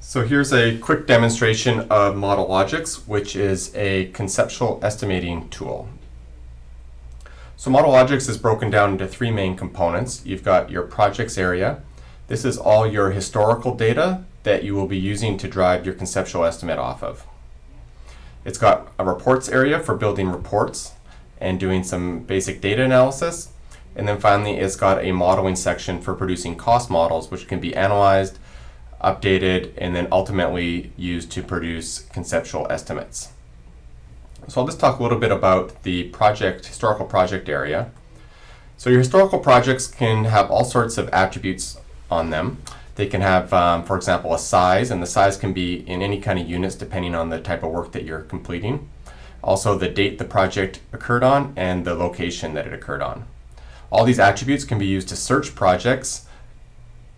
So here's a quick demonstration of Modelogix, which is a conceptual estimating tool. So Modelogix is broken down into three main components. You've got your projects area. This is all your historical data that you will be using to drive your conceptual estimate off of. It's got a reports area for building reports and doing some basic data analysis. And then finally, it's got a modeling section for producing cost models, which can be analyzed, updated, and then ultimately used to produce conceptual estimates. So I'll just talk a little bit about the historical project area. So your historical projects can have all sorts of attributes on them. They can have, for example, a size, and the size can be in any kind of units depending on the type of work that you're completing. Also the date the project occurred on and the location that it occurred on. All these attributes can be used to search projects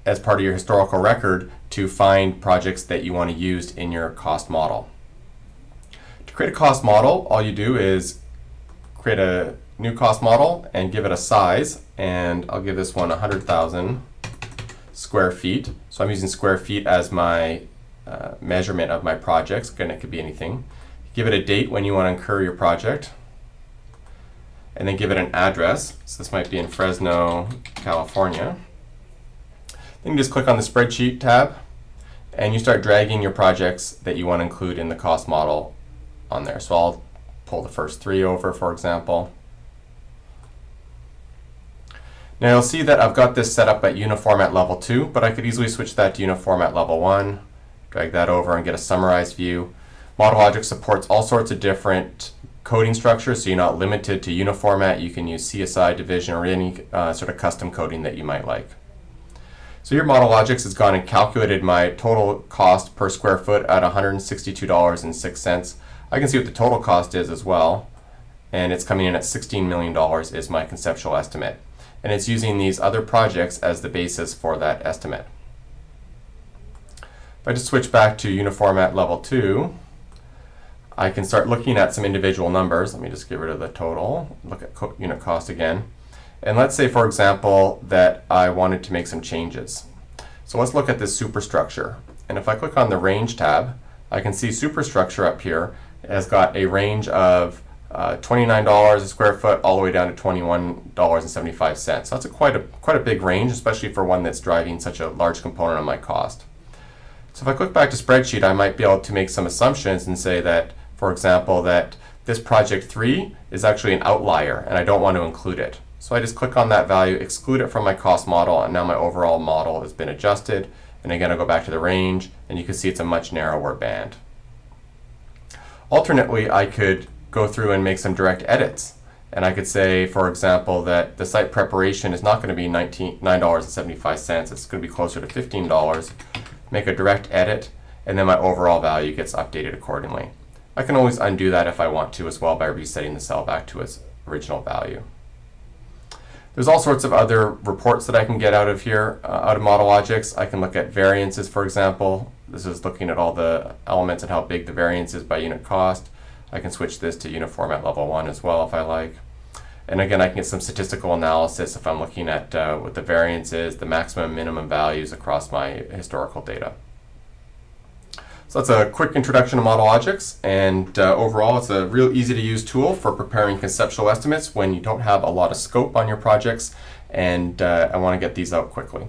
as part of your historical record to find projects that you want to use in your cost model. To create a cost model, all you do is create a new cost model and give it a size, and I'll give this one 100,000 square feet. So I'm using square feet as my measurement of my projects. Again, it could be anything. Give it a date when you want to incur your project, and then give it an address. So this might be in Fresno, California. Then you just click on the Spreadsheet tab, and you start dragging your projects that you want to include in the cost model on there. So I'll pull the first three over, for example. Now you'll see that I've got this set up at Uniform at level 2, but I could easily switch that to Uniform at level 1, drag that over and get a summarized view. Modelogix supports all sorts of different coding structures, so you're not limited to Uniformat. You can use CSI, division, or any sort of custom coding that you might like. So here Modelogix has gone and calculated my total cost per square foot at $162.06. I can see what the total cost is as well, and it's coming in at $16 million is my conceptual estimate. And it's using these other projects as the basis for that estimate. If I just switch back to Uniform at level 2, I can start looking at some individual numbers. Let me just get rid of the total, look at unit cost again. And let's say, for example, that I wanted to make some changes. So let's look at this superstructure. And if I click on the Range tab, I can see superstructure up here has got a range of $29 a square foot all the way down to $21.75. So that's quite a big range, especially for one that's driving such a large component of my cost. So if I click back to Spreadsheet, I might be able to make some assumptions and say that, for example, that this project 3 is actually an outlier and I don't want to include it. So I just click on that value, exclude it from my cost model, and now my overall model has been adjusted. And again, I'll go back to the range, and you can see it's a much narrower band. Alternately, I could go through and make some direct edits. And I could say, for example, that the site preparation is not going to be $9.75. It's going to be closer to $15. Make a direct edit, and then my overall value gets updated accordingly. I can always undo that if I want to as well by resetting the cell back to its original value. There's all sorts of other reports that I can get out of here, out of Modelogix. I can look at variances, for example. This is looking at all the elements and how big the variance is by unit cost. I can switch this to Uniform at level 1 as well if I like. And again, I can get some statistical analysis if I'm looking at what the variance is, the maximum and minimum values across my historical data. So that's a quick introduction to Modelogix, and overall it's a real easy to use tool for preparing conceptual estimates when you don't have a lot of scope on your projects and I want to get these out quickly.